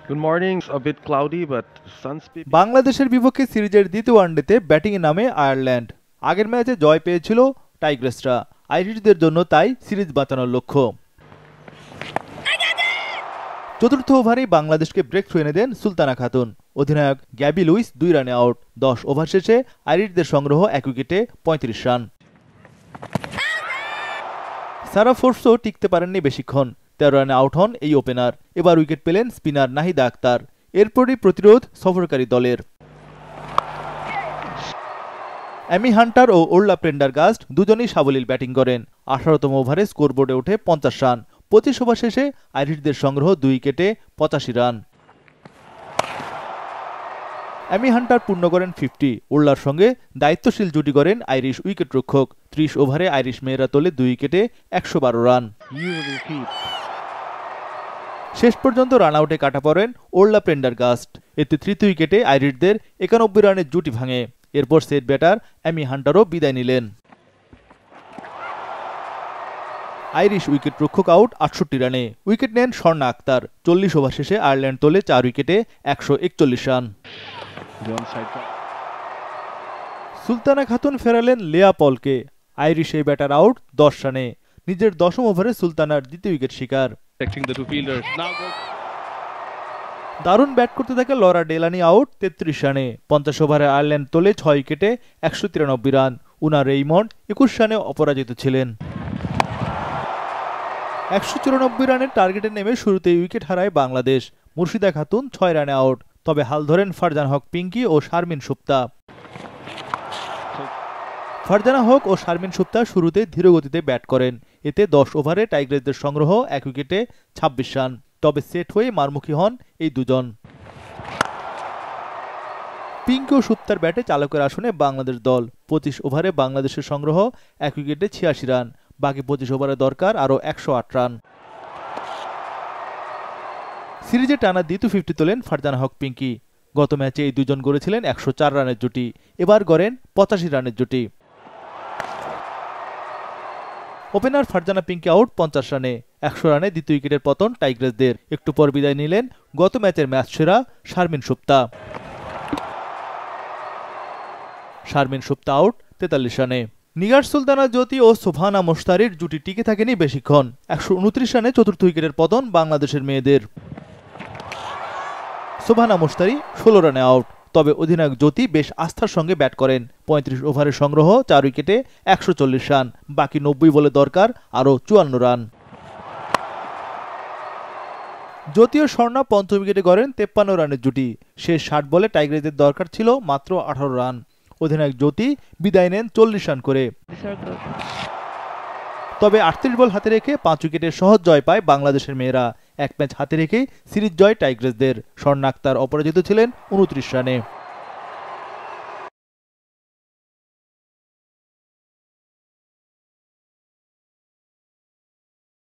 Good morning. A bit cloudy, but sun's peeping. বাংলাদেশের বিপক্ষে সিরিজের দ্বিতীয় ওয়ানডেতে ব্যাটিংয়ে নামে আয়ারল্যান্ড। আগের ম্যাচে জয় পেয়েছিল টাইগ্রেসরা। আইরিশদের জন্য তাই সিরিজ বাঁচানোর লক্ষ্য। চতুর্থ ওভারেই বাংলাদেশকে ব্রেক থ্রু এনে দেন সুলতানা খাতুন। অধিনায়ক গ্যাবি লুইস 2 রানে আউট। 10 ওভার শেষে আইরিশদের সংগ্রহ 1 উইকেটে 35 রান। সারা ফোর্সও টিকতে পারেননি বেশিক্ষণ। 13 রানে আউট হন এই ওপেনার। এবার উইকেট পেলেন স্পিনার নাহিদ আক্তার। এরপরই প্রতিরোধ সফরকারী দলের। অ্যামি হান্টার ও ওরলা প্রেন্ডারগাস্ট দুজনেই সাবলীল ব্যাটিং করেন। 18তম ওভারে স্কোরবোর্ডে ওঠে 50 রান। 25 ওভার শেষে আইরিশদের সংগ্রহ 2 উইকেটে 85 রান। অ্যামি হান্টার পূর্ণ করেন 50। ওরলার সঙ্গে দায়িত্বশীল জুটি করেন আইরিশ উইকেটরক্ষক। 30 ওভারে আইরিশ মেয়েরা তোলে 2 উইকেটে 112 রান। শেষ পর্যন্ত রান আউটে কাটা পড়েন ওরলা প্রেন্ডারগাস্ট। এতে তৃতীয় উইকেটে আইরিশদের 91 রানের জুটি ভাঙে। এরপর সেট ব্যাটার অ্যামি হান্টারও বিদায় নিলেন। আইরিশ উইকেট রক্ষক আউট 68 রানে। উইকেট নেন স্বর্ণা আক্তার। 40 ওভার শেষে আয়ারল্যান্ড তোলে 4 উইকেটে 141 রান। সুলতানা খাতুন ফেরালেন লেয়া পলকে। আইরিশ এই ব্যাটার আউট 10 রানে। নিজের 10ম ওভারে সুলতানার দ্বিতীয় উইকেট শিকার। দারুণ ব্যাট করতে থাকে লরা ডেলানি আউট 33 রানে। 50 ওভারে আয়ারল্যান্ড তোলে 6 উইকেটে 193 রান। উনা রেইমন্ড 21 রানে অপরাজিত ছিলেন। 194 রানের টার্গেটে নেমে শুরুতেই উইকেট হারায় বাংলাদেশ। মুর্শিদা খাতুন 6 রানে আউট। তবে হাল ধরেন ফারজানা হক পিঙ্কি ও শারমিন সুপ্তা। ফারজানা হক ও শারমিন সুপ্তা শুরুতে ধীরগতিতে ব্যাট করেন। এতে 10 ওভারে টাইগ্রেসদের সংগ্রহ 1 উইকেটে 26 রান। তবে সেট হয়ে মারমুখী হন এই দুজন। পিঙ্কি ও সুপ্তার ব্যাটে চালকের আসনে বাংলাদেশ দল। 25 ওভারে বাংলাদেশের সংগ্রহ 1 উইকেটে 86 রান। বাকি 25 ওভারে দরকার আরও 108 রান। সিরিজে টানা দ্বিতীয় 50 তোলেন ফারজানা হক পিঙ্কি। গত ম্যাচে এই দুজন গড়েছিলেন 104 রানের জুটি। এবার গড়েন 85 রানের জুটি। ওপেনার ফারজানা পিঙ্কি আউট 50 রানে। 100 রানে দ্বিতীয় উইকেটের পতন টাইগ্রেসদের। একটু পর বিদায় নিলেন গত ম্যাচের ম্যাচ সেরা শারমিন সুপ্তা। শারমিন সুপ্তা আউট 43 রানে। নিগার সুলতানা জ্যোতি ও সুবহানা মোশতারির জুটি টিকে থাকেনি বেশিক্ষণ। 129 রানে চতুর্থ উইকেটের পতন বাংলাদেশের মেয়েদের। সুবহানা মোশতারি 16 রানে আউট। তবে অধিনায়ক জ্যোতি বেশ আস্থার সঙ্গে ব্যাট করেন। 35 ওভারের সংগ্রহ 4 উইকেটে 140 রান। বাকি 90 বলে দরকার আরও 54 রান। জ্যোতি ও স্বর্ণা পঞ্চম উইকেটে গড়েন 53 রানের জুটি। শেষ 60 বলে টাইগ্রেসদের দরকার ছিল মাত্র 18 রান। অধিনায়ক জ্যোতি বিদায় নেন 40 রান করে। তবে 38 বল হাতে রেখে 5 উইকেটের সহজ জয় পায় বাংলাদেশের মেয়েরা। 1 ম্যাচ হাতে রেখেই সিরিজ জয় টাইগ্রেসদের। স্বর্ণা আক্তার অপরাজিত ছিলেন 29 রানে।